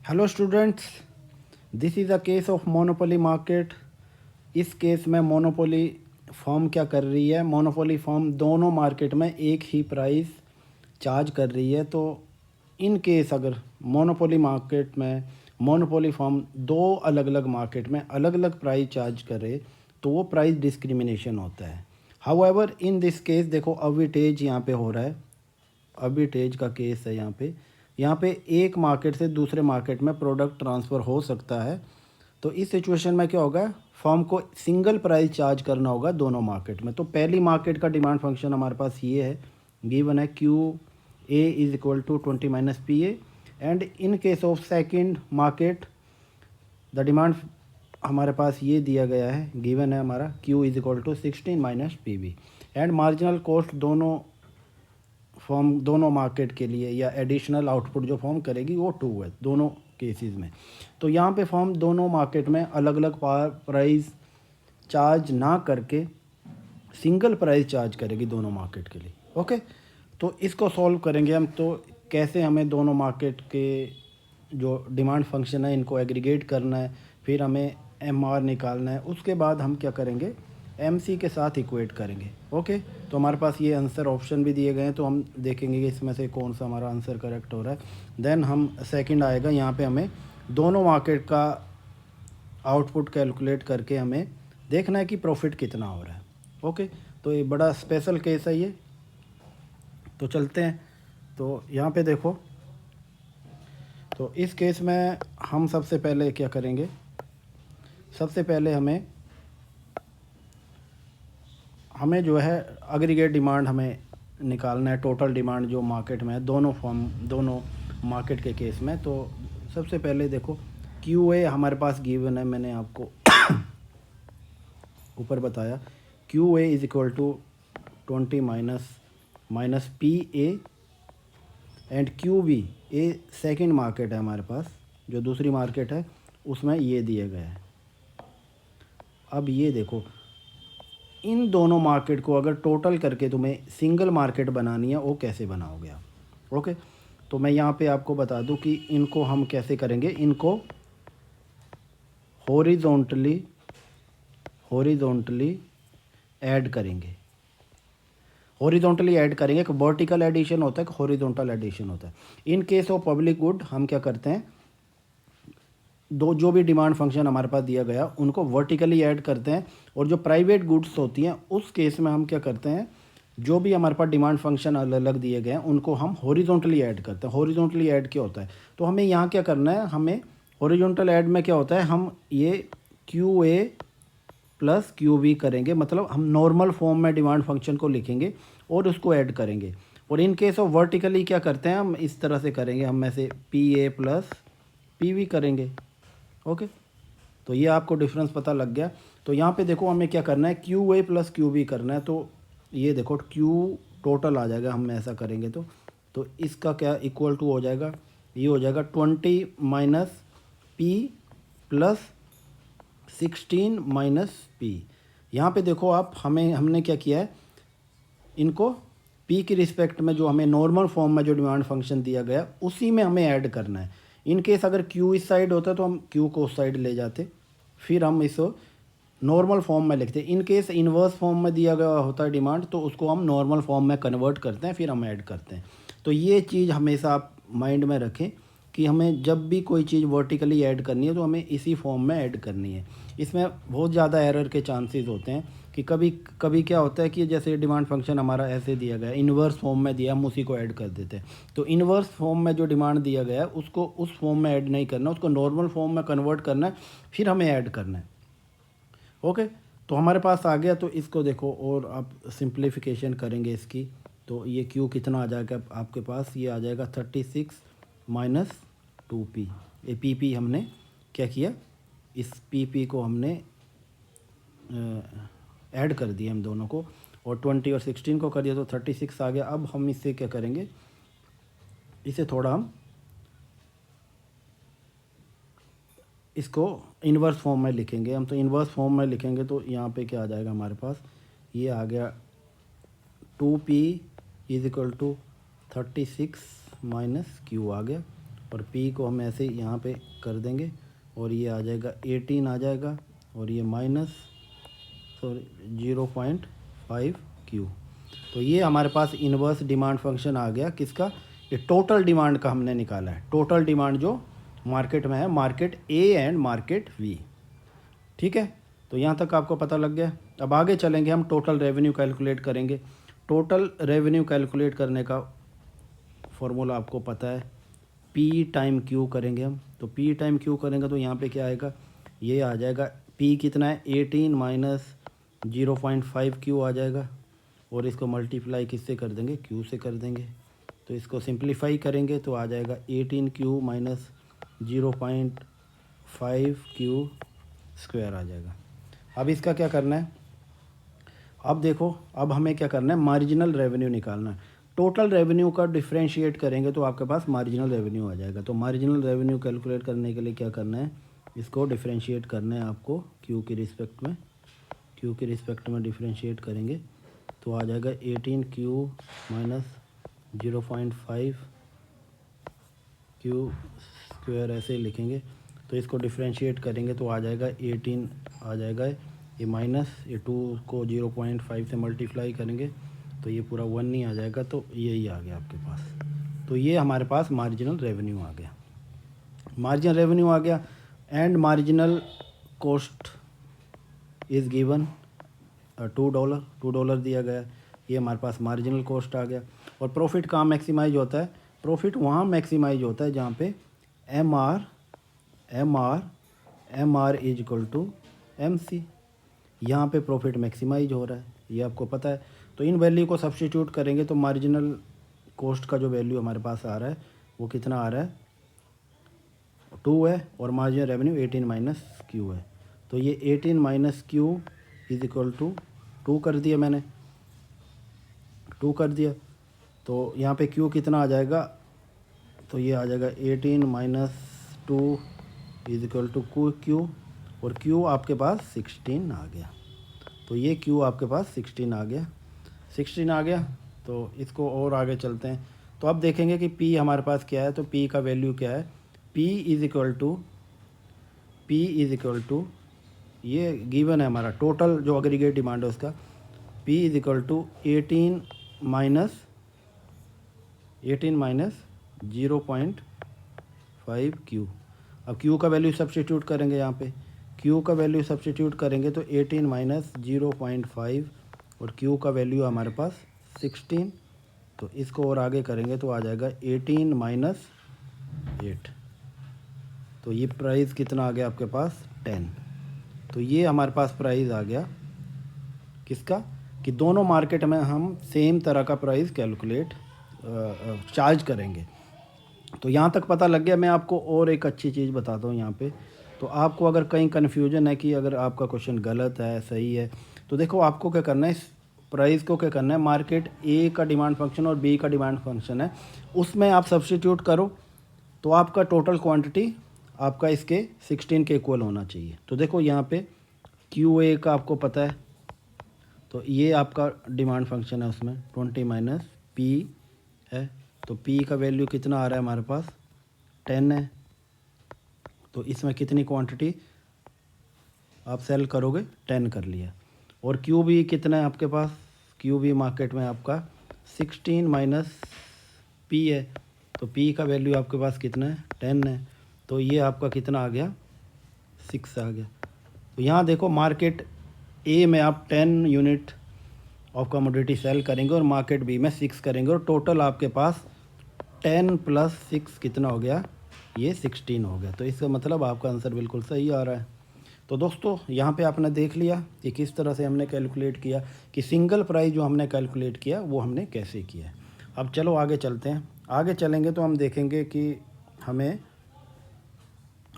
Hello students, this is a case of monopoly market. इस case में monopoly firm क्या कर रही है, मोनोपोली फर्म दोनों मार्केट में एक ही प्राइस चार्ज कर रही है। तो इन केस अगर मोनोपोली मार्केट में मोनोपोली फर्म दो अलग अलग मार्केट में अलग अलग प्राइस चार्ज करे तो वो प्राइस डिस्क्रिमिनेशन होता है। हाउएवर इन दिस केस देखो अर्बिट्रेज यहाँ पे हो रहा है, अर्बिट्रेज का केस है यहाँ पे एक मार्केट से दूसरे मार्केट में प्रोडक्ट ट्रांसफ़र हो सकता है। तो इस सिचुएशन में क्या होगा, फर्म को सिंगल प्राइस चार्ज करना होगा दोनों मार्केट में। तो पहली मार्केट का डिमांड फंक्शन हमारे पास ये है, गिवन है Q A is equal to 20 minus P A. And in case of second market the demand हमारे पास ये दिया गया है, गिवन है हमारा Q is equal to 16 minus P B. And marginal cost दोनों मार्केट के लिए या एडिशनल आउटपुट जो फॉर्म करेगी वो 2 है दोनों केसेस में। तो यहाँ पे फॉर्म दोनों मार्केट में अलग अलग प्राइस चार्ज ना करके सिंगल प्राइस चार्ज करेगी दोनों मार्केट के लिए। ओके, तो इसको सॉल्व करेंगे हम। तो कैसे हमें दोनों मार्केट के जो डिमांड फंक्शन है इनको एग्रीगेट करना है, फिर हमें एम आर निकालना है, उसके बाद हम क्या करेंगे, एम सी के साथ इक्वेट करेंगे। ओके, तो हमारे पास ये आंसर ऑप्शन भी दिए गए हैं, तो हम देखेंगे कि इसमें से कौन सा हमारा आंसर करेक्ट हो रहा है। देन हम सेकंड आएगा, यहाँ पे हमें दोनों मार्केट का आउटपुट कैलकुलेट करके हमें देखना है कि प्रॉफिट कितना हो रहा है। ओके, तो ये बड़ा स्पेशल केस है ये। तो चलते हैं, तो यहाँ पे देखो, तो इस केस में हम सबसे पहले क्या करेंगे, सबसे पहले हमें जो है एग्रीगेट डिमांड हमें निकालना है, टोटल डिमांड जो मार्केट में है दोनों मार्केट के केस में। तो सबसे पहले देखो क्यू ए हमारे पास गिवन है, मैंने आपको ऊपर बताया Q A is equal to 20 minus P A. And Q B A second market है हमारे पास, जो दूसरी मार्केट है उसमें ये दिया गया है। अब ये देखो, इन दोनों मार्केट को अगर टोटल करके तुम्हें सिंगल मार्केट बनानी है, वो कैसे बनाओगे आप। ओके, तो मैं यहाँ पे आपको बता दूँ कि इनको हम कैसे करेंगे, इनको हॉरिजॉन्टली ऐड करेंगे। हॉरिजॉन्टली ऐड करेंगे, एक वर्टिकल एडिशन होता है, एक हॉरिजॉन्टल एडिशन होता है। इन केस ऑफ पब्लिक गुड हम क्या करते हैं, दो जो भी डिमांड फंक्शन हमारे पास दिया गया उनको वर्टिकली ऐड करते हैं। और जो प्राइवेट गुड्स होती हैं उस केस में हम क्या करते हैं, जो भी हमारे पास डिमांड फंक्शन अलग अलग दिए गए हैं उनको हम हॉरिजॉन्टली ऐड करते हैं। हॉरिजॉन्टली ऐड क्या होता है, तो हमें यहाँ क्या करना है, हमें हॉरिजॉन्टल ऐड में क्या होता है, हम ये Q A plus Q B करेंगे, मतलब हम नॉर्मल फॉर्म में डिमांड फंक्शन को लिखेंगे और उसको ऐड करेंगे। और इन केस ऑफ वर्टिकली क्या करते हैं, हम इस तरह से करेंगे, हम ऐसे P A plus P V करेंगे। ओके, तो ये आपको डिफरेंस पता लग गया। तो यहाँ पे देखो हमें क्या करना है, Q A plus Q B करना है। तो ये देखो क्यू टोटल आ जाएगा, हम ऐसा करेंगे तो इसका क्या इक्वल टू हो जाएगा, ये हो जाएगा 20 minus P plus 16 minus P. यहाँ पे देखो आप, हमने क्या किया है, इनको पी की रिस्पेक्ट में जो हमें नॉर्मल फॉर्म में जो डिमांड फंक्शन दिया गया उसी में हमें ऐड करना है। इन केस अगर क्यू इस साइड होता तो हम क्यू को उस साइड ले जाते, फिर हम इसको नॉर्मल फॉर्म में लिखते। इन केस इन्वर्स फॉर्म में दिया गया होता है डिमांड, तो उसको हम नॉर्मल फॉर्म में कन्वर्ट करते हैं, फिर हम ऐड करते हैं। तो ये चीज़ हमेशा आप माइंड में रखें कि हमें जब भी कोई चीज़ वर्टिकली ऐड करनी है तो हमें इसी फॉर्म में ऐड करनी है। इसमें बहुत ज़्यादा एरर के चांसेस होते हैं कि कभी कभी क्या होता है कि जैसे डिमांड फंक्शन हमारा ऐसे दिया गया, इन्वर्स फॉर्म में दिया, हम उसी को ऐड कर देते हैं। तो इन्वर्स फॉर्म में जो डिमांड दिया गया है उसको उस फॉर्म में ऐड नहीं करना, उसको नॉर्मल फॉर्म में कन्वर्ट करना है, फिर हमें ऐड करना है। ओके, तो हमारे पास आ गया। तो इसको देखो और आप सिंप्लीफिकेशन करेंगे इसकी, तो ये क्यू कितना आ जाएगा आपके पास, ये आ जाएगा 36 माइनस 2p। ये पी हमने क्या किया, इस पी को हमने ऐड कर दिया हम दोनों को, और 20 और 16 को कर दिया तो 36 आ गया। अब हम इससे क्या करेंगे, इसे थोड़ा हम इसको इन्वर्स फॉर्म में लिखेंगे हम। तो इन्वर्स फॉर्म में लिखेंगे तो यहाँ पे क्या आ जाएगा हमारे पास, ये आ गया 2p is equal to 36 minus Q आ गया। और पी को हम ऐसे यहाँ पे कर देंगे और ये आ जाएगा 18 आ जाएगा और ये माइनस 0.5 क्यू। तो ये हमारे पास इन्वर्स डिमांड फंक्शन आ गया किसका, ये टोटल डिमांड का हमने निकाला है, टोटल डिमांड जो मार्केट में है, market A and market V. ठीक है, तो यहाँ तक आपको पता लग गया। अब आगे चलेंगे, हम टोटल रेवेन्यू कैलकुलेट करेंगे। टोटल रेवेन्यू कैलकुलेट करने का फॉर्मूला आपको पता है, पी टाइम क्यू करेंगे हम। तो पी टाइम क्यू करेंगे तो यहाँ पे क्या आएगा, ये आ जाएगा पी कितना है 18 माइनस 0.5 क्यू आ जाएगा और इसको मल्टीप्लाई किससे कर देंगे, क्यू से कर देंगे। तो इसको सिंप्लीफाई करेंगे तो आ जाएगा 18 क्यू माइनस 0.5 क्यू स्क्वायर आ जाएगा। अब इसका क्या करना है, अब देखो, अब हमें क्या करना है, मार्जिनल रेवेन्यू निकालना है। टोटल रेवेन्यू का डिफरेंशिएट करेंगे तो आपके पास मार्जिनल रेवेन्यू आ जाएगा। तो मार्जिनल रेवेन्यू कैलकुलेट करने के लिए क्या करना है, इसको डिफरेंशिएट करना है आपको क्यू के रिस्पेक्ट में। क्यू के रिस्पेक्ट में डिफरेंशिएट करेंगे तो आ जाएगा 18 क्यू माइनस 0.5 क्यू स्क्वायर, ऐसे ही लिखेंगे। तो इसको डिफरेंशिएट करेंगे तो आ जाएगा 18 आ जाएगा, ये माइनस ये 2 को 0.5 से मल्टीप्लाई करेंगे तो ये पूरा 1 नहीं आ जाएगा, तो यही आ गया आपके पास। तो ये हमारे पास मार्जिनल रेवेन्यू आ गया, मार्जिनल रेवेन्यू आ गया। And marginal cost is given $2 दिया गया, ये हमारे पास मार्जिनल कॉस्ट आ गया। और प्रॉफिट कहाँ मैक्सिमाइज होता है, प्रॉफिट वहाँ मैक्सिमाइज होता है जहाँ पे M R is equal to M C, यहाँ पर प्रॉफिट मैक्सिमाइज हो रहा है, ये आपको पता है। तो इन वैल्यू को सब्स्टिट्यूट करेंगे तो मार्जिनल कॉस्ट का जो वैल्यू हमारे पास आ रहा है वो कितना आ रहा है, 2 है, और मार्जिनल रेवेन्यू 18 माइनस क्यू है। तो ये 18 minus Q is equal to 2 कर दिया मैंने, 2 कर दिया। तो यहाँ पे क्यू कितना आ जाएगा, तो ये आ जाएगा 18 minus 2 is equal to Q, और क्यू आपके पास 16 आ गया। तो ये क्यू आपके पास 16 आ गया, 16 आ गया। तो इसको और आगे चलते हैं। तो अब देखेंगे कि P हमारे पास क्या है। तो P का वैल्यू क्या है, P इज़ इक्वल टू ये गिवन है हमारा टोटल जो एग्रीगेट डिमांड है उसका, P is equal to 18 minus 0.5 Q. अब क्यू का वैल्यू सब्स्टिट्यूट करेंगे, यहाँ पे क्यू का वैल्यू सब्स्टिट्यूट करेंगे तो 18 माइनस 0.5 और क्यू का वैल्यू हमारे पास 16। तो इसको और आगे करेंगे तो आ जाएगा 18 माइनस 8। तो ये प्राइस कितना आ गया आपके पास, 10। तो ये हमारे पास प्राइस आ गया किसका, कि दोनों मार्केट में हम सेम तरह का प्राइस कैलकुलेट चार्ज करेंगे। तो यहाँ तक पता लग गया। मैं आपको और एक अच्छी चीज़ बताता हूँ यहाँ पे। तो आपको अगर कहीं कन्फ्यूजन है कि अगर आपका क्वेश्चन गलत है सही है, तो देखो आपको क्या करना है, इस प्राइस को क्या करना है, मार्केट ए का डिमांड फंक्शन और बी का डिमांड फंक्शन है, उसमें आप सब्स्टिट्यूट करो तो आपका टोटल क्वांटिटी आपका इसके 16 के इक्वल होना चाहिए। तो देखो यहाँ पे क्यू ए का आपको पता है, तो ये आपका डिमांड फंक्शन है, उसमें 20 माइनस पी है। तो पी का वैल्यू कितना आ रहा है हमारे पास, 10 है। तो इसमें कितनी क्वांटिटी आप सेल करोगे, 10 कर लिया। और क्यू बी कितना है आपके पास, क्यू बी मार्केट में आपका 16 माइनस पी है। तो पी का वैल्यू आपके पास कितना है, 10 है। तो ये आपका कितना आ गया, 6 आ गया। तो यहाँ देखो मार्केट ए में आप 10 यूनिट ऑफ कमोडिटी सेल करेंगे और मार्केट बी में 6 करेंगे, और टोटल आपके पास 10 प्लस 6 कितना हो गया, ये 16 हो गया। तो इसका मतलब आपका आंसर बिल्कुल सही आ रहा है। तो दोस्तों यहाँ पे आपने देख लिया कि किस तरह से हमने कैलकुलेट किया, कि सिंगल प्राइस जो हमने कैलकुलेट किया वो हमने कैसे किया है। अब चलो आगे चलते हैं। आगे चलेंगे तो हम देखेंगे कि हमें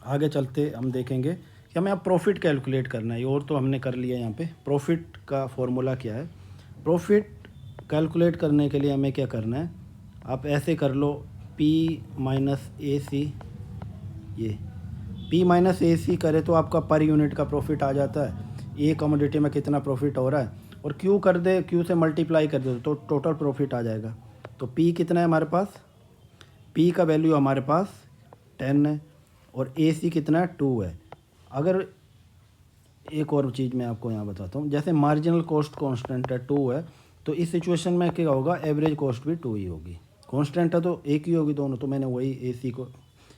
आगे चलते हम देखेंगे कि हमें अब प्रॉफिट कैलकुलेट करना है। और तो हमने कर लिया, यहाँ पे प्रॉफिट का फॉर्मूला क्या है। प्रॉफिट कैलकुलेट करने के लिए हमें क्या करना है, आप ऐसे कर लो, P माइनस ए सी, ये P माइनस ए सी करे तो आपका पर यूनिट का प्रॉफिट आ जाता है, ए कमोडिटी में कितना प्रॉफिट हो रहा है, और Q कर दे, Q से मल्टीप्लाई कर दे तो टोटल प्रॉफिट आ जाएगा। तो P कितना है हमारे पास, P का वैल्यू हमारे पास 10 है और AC कितना है 2 है। अगर एक और चीज़ मैं आपको यहाँ बताता हूँ, जैसे मार्जिनल कॉस्ट कांस्टेंट है 2 है, तो इस सिचुएशन में क्या होगा, एवरेज कॉस्ट भी 2 ही होगी। कांस्टेंट है तो एक ही होगी दोनों, तो मैंने वही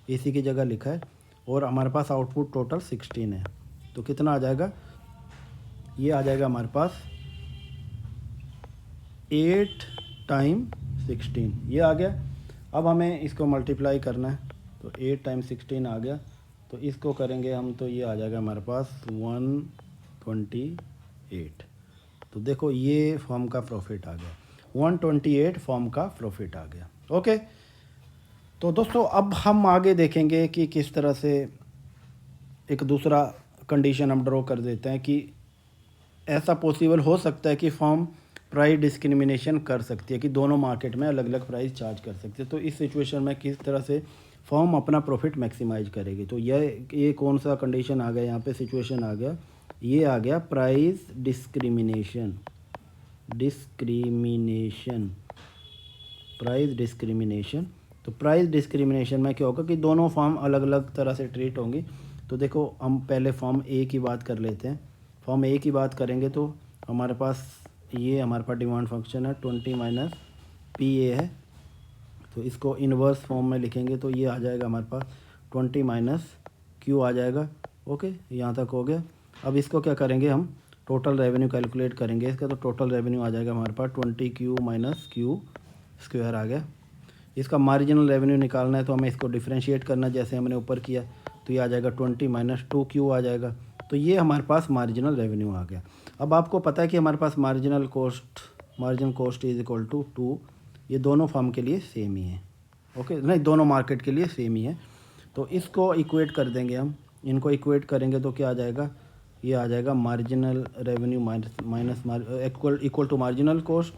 AC की जगह लिखा है। और हमारे पास आउटपुट टोटल 16 है, तो कितना आ जाएगा, ये आ जाएगा हमारे पास 8 टाइम 16 ये आ गया। अब हमें इसको मल्टीप्लाई करना है, तो 8 टाइम 16 आ गया, तो इसको करेंगे हम, तो ये आ जाएगा हमारे पास 128। तो देखो ये फॉर्म का प्रॉफिट आ गया, 128 फॉर्म का प्रॉफिट आ गया। ओके, तो दोस्तों अब हम आगे देखेंगे कि किस तरह से एक दूसरा कंडीशन हम ड्रॉ कर देते हैं कि ऐसा पॉसिबल हो सकता है कि फर्म प्राइस डिस्क्रिमिनेशन कर सकती है, कि दोनों मार्केट में अलग अलग प्राइस चार्ज कर सकती है। तो इस सिचुएशन में किस तरह से फर्म अपना प्रॉफिट मैक्सिमाइज करेगी। तो ये कौन सा कंडीशन आ गया यहाँ पे, सिचुएशन आ गया, ये आ गया प्राइस डिस्क्रिमिनेशन। प्राइस डिस्क्रिमिनेशन, तो प्राइस डिस्क्रिमिनेशन में क्या होगा कि दोनों फर्म अलग अलग तरह से ट्रीट होंगी। तो देखो हम पहले फॉर्म ए की बात कर लेते हैं। फॉर्म ए की बात करेंगे तो हमारे पास डिमांड फंक्शन है 20 माइनस PA है, तो इसको इन्वर्स फॉर्म में लिखेंगे तो ये आ जाएगा हमारे पास 20 माइनस Q आ जाएगा। ओके, यहाँ तक हो गया। अब इसको क्या करेंगे, हम टोटल रेवेन्यू कैलकुलेट करेंगे इसका, तो टोटल रेवेन्यू आ जाएगा हमारे पास 20Q माइनस Q स्क्वायर आ गया। इसका मार्जिनल रेवेन्यू निकालना है तो हमें इसको डिफ्रेंशिएट करना, जैसे हमने ऊपर किया, तो ये आ जाएगा 20 माइनस 2Q आ जाएगा। तो ये हमारे पास मार्जिनल रेवेन्यू आ गया। अब आपको पता है कि हमारे पास marginal cost is equal to 2, ये दोनों फर्म के लिए सेम ही है। ओके, नहीं, दोनों मार्केट के लिए सेम ही है। तो इसको इक्वेट कर देंगे हम, इनको इक्वेट करेंगे तो क्या आ जाएगा, ये आ जाएगा marginal revenue minus equal to marginal cost.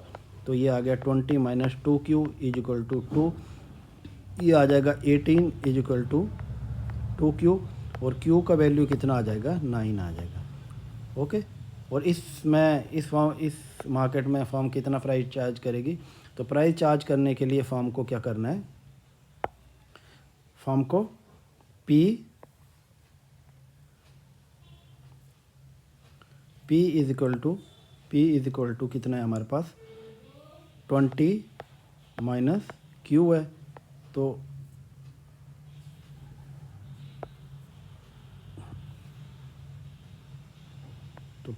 तो ये आ गया 20 minus 2Q is equal to 2, ये आ जाएगा 18 इज इक्वल टू 2Q, और Q का वैल्यू कितना आ जाएगा, 9 आ जाएगा। ओके, और इस मार्केट में फर्म कितना प्राइस चार्ज करेगी, तो प्राइस चार्ज करने के लिए फर्म को क्या करना है, फर्म को P इज इक्वल टू कितना है हमारे पास, 20 माइनस Q है। तो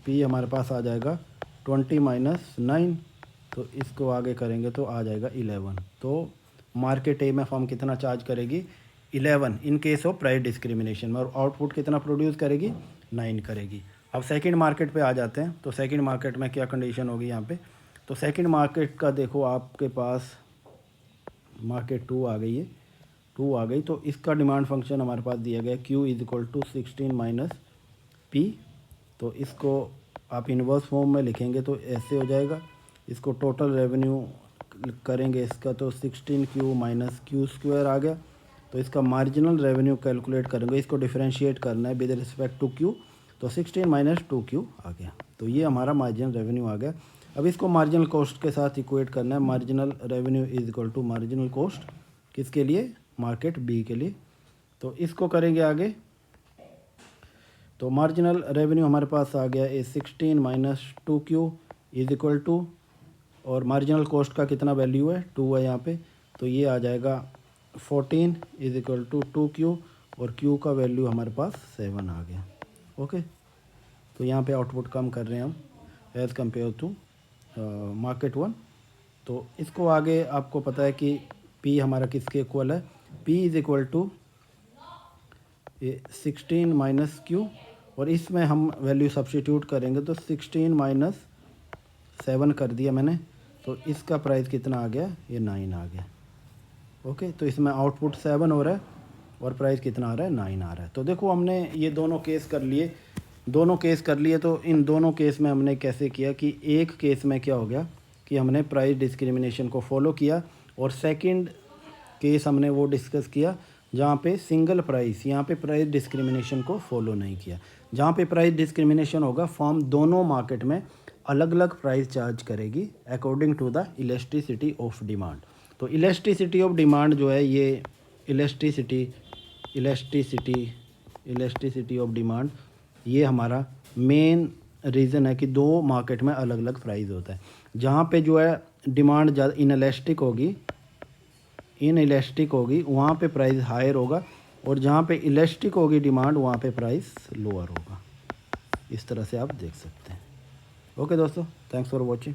P हमारे पास आ जाएगा 20 माइनस 9, तो इसको आगे करेंगे तो आ जाएगा 11। तो मार्केट ए में फर्म कितना चार्ज करेगी, 11 इन केस ऑफ प्राइस डिस्क्रिमिनेशन में, और आउटपुट कितना प्रोड्यूस करेगी, 9 करेगी। अब सेकंड मार्केट पे आ जाते हैं। तो सेकंड मार्केट में क्या कंडीशन होगी यहाँ पे, तो सेकंड मार्केट का देखो आपके पास मार्केट 2 आ गई है, 2 आ गई। तो इसका डिमांड फंक्शन हमारे पास दिया गया Q is equal to 16 minus P। तो इसको आप इन्वर्स फॉर्म में लिखेंगे तो ऐसे हो जाएगा। इसको टोटल रेवेन्यू करेंगे इसका, तो 16Q माइनस Q स्क्वायर आ गया। तो इसका मार्जिनल रेवेन्यू कैलकुलेट करेंगे, इसको डिफरेंशिएट करना है विद रिस्पेक्ट टू Q, तो 16 माइनस 2Q आ गया। तो ये हमारा मार्जिनल रेवेन्यू आ गया। अब इसको मार्जिनल कॉस्ट के साथ इक्वेट करना है, marginal revenue is equal to marginal cost, किसके लिए, मार्केट B के लिए। तो इसको करेंगे आगे, तो मार्जिनल रेवेन्यू हमारे पास आ गया A 16 minus 2Q is equal to, और मार्जिनल कॉस्ट का कितना वैल्यू है, 2 है यहाँ पे, तो ये आ जाएगा 14 इज इक्वल टू 2Q, और Q का वैल्यू हमारे पास 7 आ गया। ओके, तो यहाँ पे आउटपुट कम कर रहे हैं हम एज़ कम्पेयर टू मार्केट 1। तो इसको आगे आपको पता है कि P हमारा किसके इक्वल है, P is equal to 16 minus Q, और इसमें हम वैल्यू सब्स्टिट्यूट करेंगे तो 16 माइनस 7 कर दिया मैंने, तो इसका प्राइस कितना आ गया, ये 9 आ गया। ओके, तो इसमें आउटपुट 7 हो रहा है और प्राइस कितना आ रहा है, 9 आ रहा है। तो देखो हमने ये दोनों केस कर लिए, तो इन दोनों केस में हमने कैसे किया कि एक केस में क्या हो गया कि हमने प्राइस डिस्क्रिमिनेशन को फॉलो किया, और सेकंड केस हमने वो डिस्कस किया जहाँ पे सिंगल प्राइस, यहाँ पे प्राइस डिस्क्रिमिनेशन को फॉलो नहीं किया। जहाँ पे प्राइस डिस्क्रिमिनेशन होगा, फर्म दोनों मार्केट में अलग अलग प्राइस चार्ज करेगी according to the elasticity of demand. तो इलेस्टिसिटी ऑफ डिमांड जो है, ये इलेस्टिसिटी इलास्टिसिटी ऑफ डिमांड, ये हमारा मेन रीज़न है कि दो मार्केट में अलग अलग प्राइस होता है। जहाँ पे जो है डिमांड ज़्यादा इनइलास्टिक होगी वहाँ पे प्राइस हायर होगा, और जहाँ पे इलास्टिक होगी डिमांड वहाँ पे प्राइस लोअर होगा। इस तरह से आप देख सकते हैं। ओके दोस्तों, थैंक्स फॉर वॉचिंग।